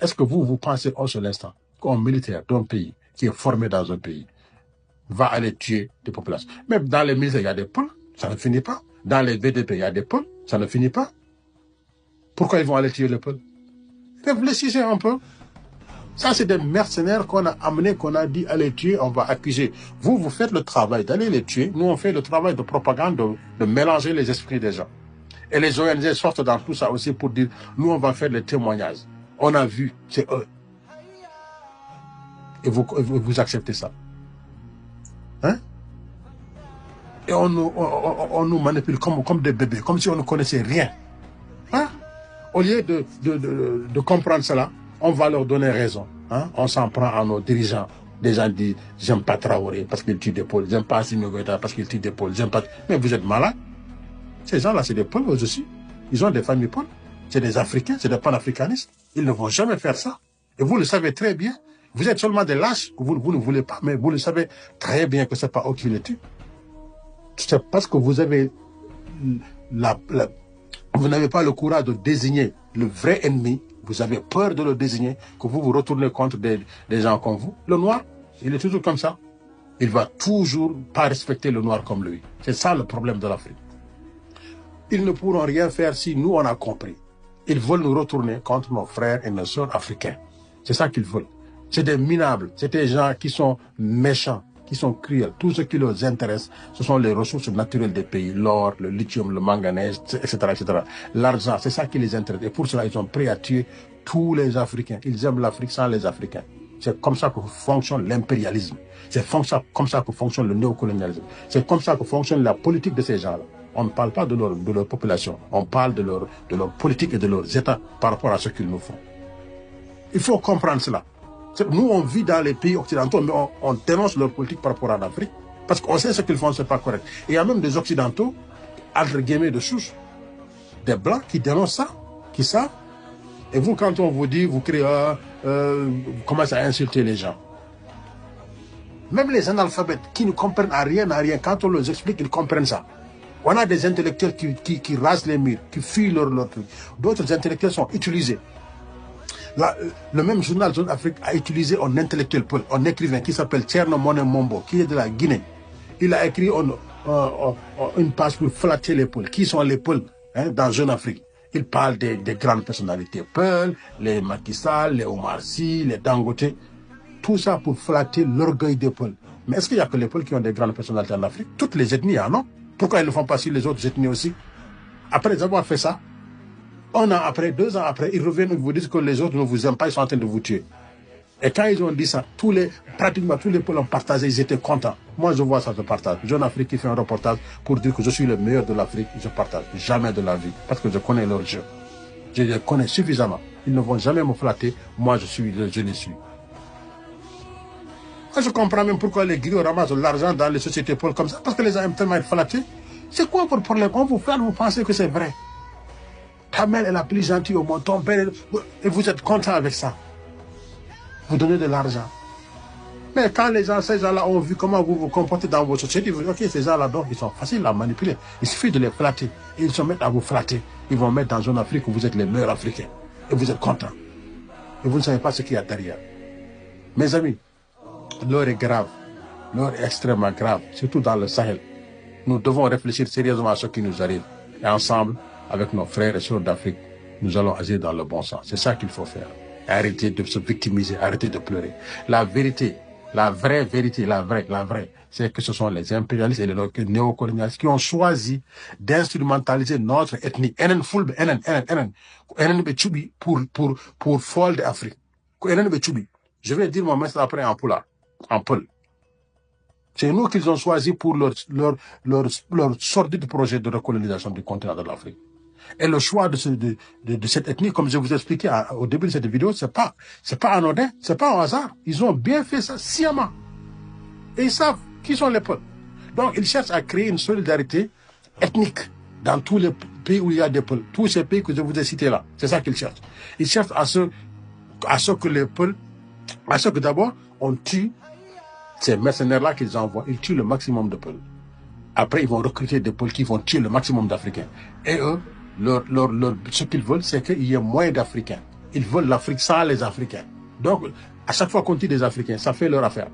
Est-ce que vous pensez un seul instant qu'un militaire d'un pays qui est formé dans un pays va aller tuer des populations? Même dans les militaires, il y a des pôles, ça ne finit pas. Dans les VDP, il y a des pôles, ça ne finit pas. Pourquoi ils vont aller tuer les pôles? Réfléchissez un peu. Ça, c'est des mercenaires qu'on a amenés, qu'on a dit allez tuer, on va accuser. Vous faites le travail d'aller les tuer. Nous, on fait le travail de propagande, de mélanger les esprits des gens. Et les ONG sortent dans tout ça aussi pour dire, nous, on va faire les témoignages. On a vu, c'est eux. Et vous acceptez ça. Hein? Et on nous manipule comme des bébés, comme si on ne connaissait rien. Hein? Au lieu de comprendre cela, on va leur donner raison. Hein? On s'en prend à nos dirigeants. Des gens disent, j'aime pas Traoré parce qu'il tue des pôles, j'aime pas Assimi Goïta parce qu'il tue des pôles, j'aime pas... Mais vous êtes malades. Ces gens-là, c'est des pôles aussi. Ils ont des familles pôles. C'est des Africains, c'est des panafricanistes. Ils ne vont jamais faire ça. Et vous le savez très bien. Vous êtes seulement des lâches, vous ne voulez pas, mais vous le savez très bien que c'est pas eux qui les tuent. C'est parce que vous avez vous n'avez pas le courage de désigner le vrai ennemi, vous avez peur de le désigner, que vous vous retournez contre des gens comme vous. Le noir, il est toujours comme ça. Il va toujours pas respecter le noir comme lui. C'est ça le problème de l'Afrique. Ils ne pourront rien faire si nous, on a compris. Ils veulent nous retourner contre nos frères et nos sœurs africains. C'est ça qu'ils veulent. C'est des minables, c'est des gens qui sont méchants, qui sont cruels. Tout ce qui les intéresse, ce sont les ressources naturelles des pays, l'or, le lithium, le manganèse, etc., etc. L'argent, c'est ça qui les intéresse. Et pour cela, ils sont prêts à tuer tous les Africains. Ils aiment l'Afrique sans les Africains. C'est comme ça que fonctionne l'impérialisme. C'est comme ça que fonctionne le néocolonialisme. C'est comme ça que fonctionne la politique de ces gens-là. On ne parle pas de leur population. On parle de leur politique et de leurs États par rapport à ce qu'ils nous font. Il faut comprendre cela. Nous, on vit dans les pays occidentaux, mais on dénonce leur politique par rapport à l'Afrique. Parce qu'on sait ce qu'ils font, c'est pas correct. Et il y a même des occidentaux, entre guillemets, de souche, des blancs qui dénoncent ça, qui savent. Et vous, quand on vous dit, vous criez, vous commencez à insulter les gens. Même les analphabètes qui ne comprennent à rien, quand on leur explique, ils comprennent ça. On a des intellectuels qui rasent les murs, qui fuient leur truc. D'autres intellectuels sont utilisés. Le même journal Zone Afrique a utilisé un intellectuel, un écrivain qui s'appelle Thierno Monet Mombo, qui est de la Guinée. Il a écrit une page pour flatter les Peuls. Qui sont les Peuls dans Jeune Afrique? Il parle des grandes personnalités Peuls, les Macky Sall, les Omar Sy, les Dangote. Tout ça pour flatter l'orgueil des Peuls. Mais est-ce qu'il n'y a que les Peuls qui ont des grandes personnalités en Afrique? Toutes les ethnies, non? Pourquoi ils ne le font pas sur les autres ethnies aussi? Après avoir fait ça, 1 an après, 2 ans après, ils reviennent et vous disent que les autres ne vous aiment pas, ils sont en train de vous tuer. Et quand ils ont dit ça, pratiquement tous les Peuls ont partagé, ils étaient contents. Moi, je vois ça, je partage. Jeune Afrique qui fait un reportage pour dire que je suis le meilleur de l'Afrique, je partage. Jamais de la vie. Parce que je connais leur jeu. Je les connais suffisamment. Ils ne vont jamais me flatter. Moi, je les suis. Moi, je comprends même pourquoi les griots ramassent de l'argent dans les sociétés Peuls comme ça. Parce que les gens aiment tellement être flattés. C'est quoi votre problème? On vous fait, vous pensez que c'est vrai. Ta mère est la plus gentille au monde, ton père, et vous êtes content avec ça. Vous donnez de l'argent. Mais quand ces gens-là ont vu comment vous vous comportez dans votre société, ils vous disent, ok, ces gens-là, donc, ils sont faciles à manipuler. Il suffit de les flatter. Et ils se mettent à vous flatter. Ils vont mettre dans une Afrique où vous êtes les meilleurs Africains. Et vous êtes contents. Et vous ne savez pas ce qu'il y a derrière. Mes amis, l'heure est grave. L'heure est extrêmement grave, surtout dans le Sahel. Nous devons réfléchir sérieusement à ce qui nous arrive. Et ensemble, avec nos frères et sœurs d'Afrique, nous allons agir dans le bon sens. C'est ça qu'il faut faire. Arrêtez de se victimiser, arrêtez de pleurer. La vérité, la vraie vérité, la vraie, c'est que ce sont les impérialistes et les néocolonialistes qui ont choisi d'instrumentaliser notre ethnie. Pour folle d'Afrique. Je vais dire mon message après en Peul. C'est nous qu'ils ont choisi pour leur sordide projet de recolonisation du continent de l'Afrique. Et le choix de cette ethnie, comme je vous ai expliqué au début de cette vidéo, c'est pas anodin, c'est pas un hasard. Ils ont bien fait ça sciemment. Et ils savent qui sont les peuples. Donc ils cherchent à créer une solidarité ethnique dans tous les pays où il y a des peuples. Tous ces pays que je vous ai cités là, c'est ça qu'ils cherchent. Ils cherchent à ce que les peuples, à ce que d'abord on tue ces mercenaires-là qu'ils envoient, ils tuent le maximum de peuples. Après, ils vont recruter des peuples qui vont tuer le maximum d'Africains. Et eux, ce qu'ils veulent, c'est qu'il y ait moins d'Africains. Ils veulent l'Afrique sans les Africains. Donc, à chaque fois qu'on dit des Africains, ça fait leur affaire.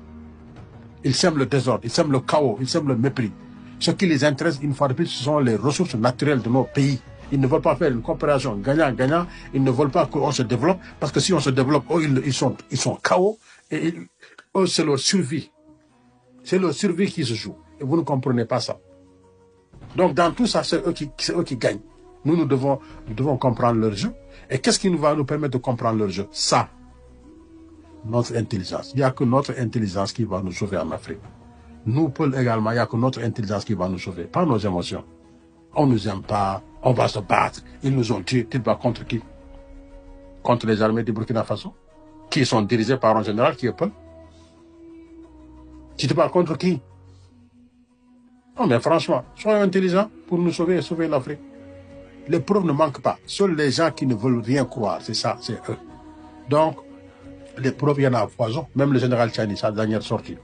Ils sèment le désordre, ils sèment le chaos, ils sèment le mépris. Ce qui les intéresse, une fois de plus, ce sont les ressources naturelles de nos pays. Ils ne veulent pas faire une coopération gagnant-gagnant. Ils ne veulent pas qu'on se développe, parce que si on se développe, eux, ils sont chaos, et eux, c'est leur survie. C'est leur survie qui se joue. Et vous ne comprenez pas ça. Donc, dans tout ça, c'est eux qui gagnent. Nous devons comprendre leur jeu. Et qu'est-ce qui va nous permettre de comprendre leur jeu? Ça, notre intelligence. Il n'y a que notre intelligence qui va nous sauver en Afrique. Nous, Paul, également, il n'y a que notre intelligence qui va nous sauver, pas nos émotions. On ne nous aime pas, on va se battre. Ils nous ont tués. Tu te bats contre qui? Contre les armées du Burkina Faso, qui sont dirigées par un général qui est Paul. Tu te bats contre qui? Non, mais franchement, soyons intelligents pour nous sauver et sauver l'Afrique. Les preuves ne manquent pas. Seuls les gens qui ne veulent rien croire, c'est ça, c'est eux. Donc, les preuves, il y en a à foison. Même le général Tchani, sa dernière sortie,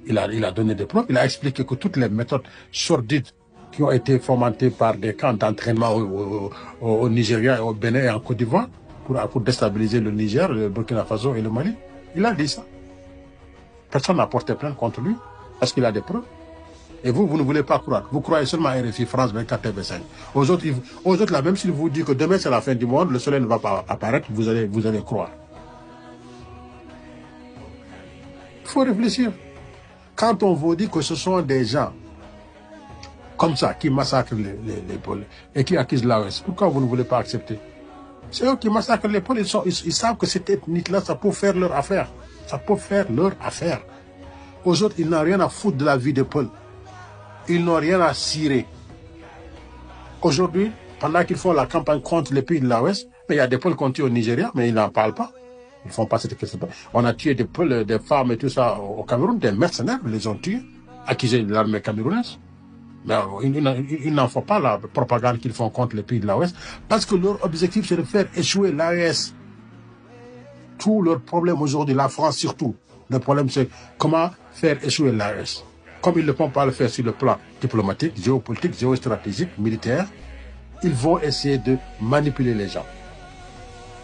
il a donné des preuves. Il a expliqué que toutes les méthodes sordides qui ont été fomentées par des camps d'entraînement au Nigeria, au Bénin et en Côte d'Ivoire pour déstabiliser le Niger, le Burkina Faso et le Mali, il a dit ça. Personne n'a porté plainte contre lui parce qu'il a des preuves. Et vous ne voulez pas croire. Vous croyez seulement à RFI, France 24, TV5. Aux autres, là, même s'ils vous disent que demain c'est la fin du monde, le soleil ne va pas apparaître, vous allez croire. Il faut réfléchir. Quand on vous dit que ce sont des gens comme ça qui massacrent les pôles et qui accusent l'AOS, pourquoi vous ne voulez pas accepter? C'est eux qui massacrent les pôles. Ils savent que cette ethnie-là, ça peut faire leur affaire. Ça peut faire leur affaire. Aux autres, ils n'ont rien à foutre de la vie des pôles. Ils n'ont rien à cirer. Aujourd'hui, pendant qu'ils font la campagne contre les pays de l'Ouest, mais il y a des pôles qu'on tue au Nigeria, mais ils n'en parlent pas. Ils ne font pas cette question. On a tué des pôles, des femmes et tout ça au Cameroun, des mercenaires, ils les ont tués, accusés de l'armée camerounaise. Mais il n'en faut pas la propagande qu'ils font contre les pays de l'Ouest, parce que leur objectif, c'est de faire échouer l'AES. Tout leur problème aujourd'hui, la France surtout, le problème c'est comment faire échouer l'AES. Comme ils ne vont pas le faire sur le plan diplomatique, géopolitique, géostratégique, militaire, ils vont essayer de manipuler les gens.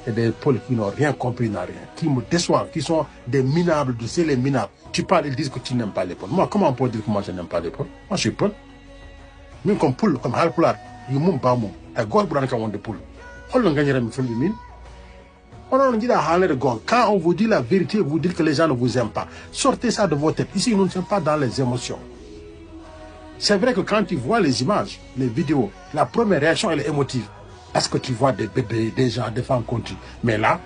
Et des pôles qui n'ont rien compris, n'ont rien, qui me déçoivent, qui sont des minables, tu sais, les minables. Tu parles, ils disent que tu n'aimes pas les pôles. Moi, comment on peut dire que moi je n'aime pas les pôles? Moi, je suis pôle. Même comme poule, comme halpulaar, ils ne m'ont pas mon. Et gauche, pour un de poule. On l'a gagné, mais fait le mine. Quand on vous dit la vérité, vous dites que les gens ne vous aiment pas. Sortez ça de vos têtes. Ici, nous ne sommes pas dans les émotions. C'est vrai que quand tu vois les images, les vidéos, la première réaction, elle est émotive. Parce que tu vois des bébés, des gens, des femmes conduits. Mais là,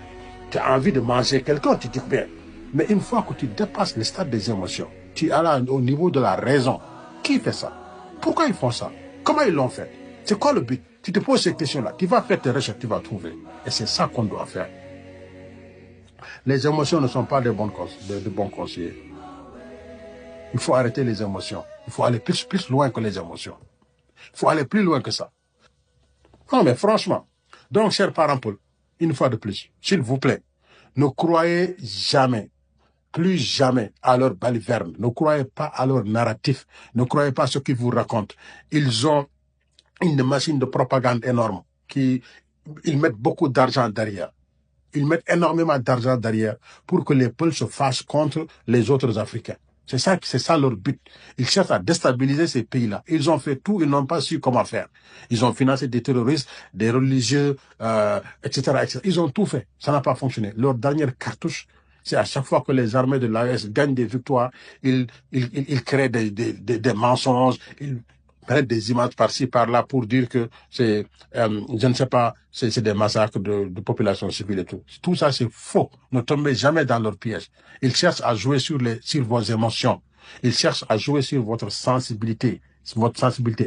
tu as envie de manger quelqu'un, tu dis bien. Mais une fois que tu dépasses le stade des émotions, tu es là au niveau de la raison. Qui fait ça? Pourquoi ils font ça? Comment ils l'ont fait? C'est quoi le but? Tu te poses ces questions-là. Tu vas faire tes recherches, tu vas trouver. Et c'est ça qu'on doit faire. Les émotions ne sont pas de bons conseillers. Il faut arrêter les émotions. Il faut aller plus loin que les émotions. Il faut aller plus loin que ça. Non, mais franchement. Donc, chers parents, Paul, une fois de plus, s'il vous plaît, ne croyez jamais, plus jamais à leur baliverne. Ne croyez pas à leur narratif. Ne croyez pas à ce qu'ils vous racontent. Ils ont une machine de propagande énorme. Ils mettent beaucoup d'argent derrière. Ils mettent énormément d'argent derrière pour que les peuples se fâchent contre les autres Africains. C'est ça leur but. Ils cherchent à déstabiliser ces pays-là. Ils ont fait tout, ils n'ont pas su comment faire. Ils ont financé des terroristes, des religieux, etc., etc. Ils ont tout fait. Ça n'a pas fonctionné. Leur dernière cartouche, c'est à chaque fois que les armées de l'AES gagnent des victoires, ils créent des mensonges, ils prennent des images par-ci, par-là pour dire que c'est, je ne sais pas, c'est des massacres de populations civiles et tout. Tout ça, c'est faux. Ne tombez jamais dans leur piège. Ils cherchent à jouer sur vos émotions. Ils cherchent à jouer sur votre sensibilité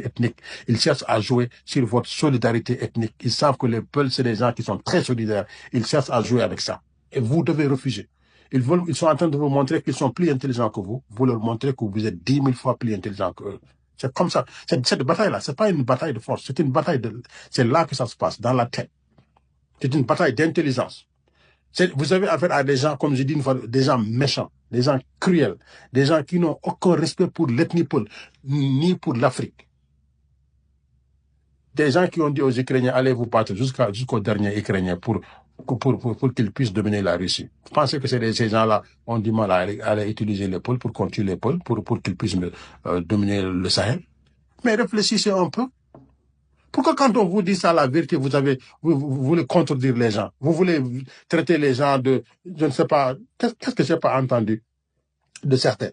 ethnique. Ils cherchent à jouer sur votre solidarité ethnique. Ils savent que les peuples, c'est des gens qui sont très solidaires. Ils cherchent à jouer avec ça. Et vous devez refuser. Ils sont en train de vous montrer qu'ils sont plus intelligents que vous. Vous leur montrez que vous êtes 10 000 fois plus intelligents qu'eux. C'est comme ça. Cette bataille-là, c'est pas une bataille de force. C'est une bataille c'est là que ça se passe, dans la tête. C'est une bataille d'intelligence. Vous avez affaire à des gens, comme je dis une fois, des gens méchants, des gens cruels, des gens qui n'ont aucun respect pour l'ethnie pôle, ni pour l'Afrique. Des gens qui ont dit aux Ukrainiens, allez vous battre jusqu'au dernier Ukrainien pour pour qu'ils puissent dominer la Russie. Vous pensez que ces gens-là ont du mal à aller utiliser les pôles pour continuer les pôles, pour qu'ils puissent dominer le Sahel? Mais réfléchissez un peu. Pourquoi quand on vous dit ça, la vérité, vous voulez contredire les gens? Vous voulez traiter les gens de, je ne sais pas, qu'est-ce que j'ai pas entendu de certains?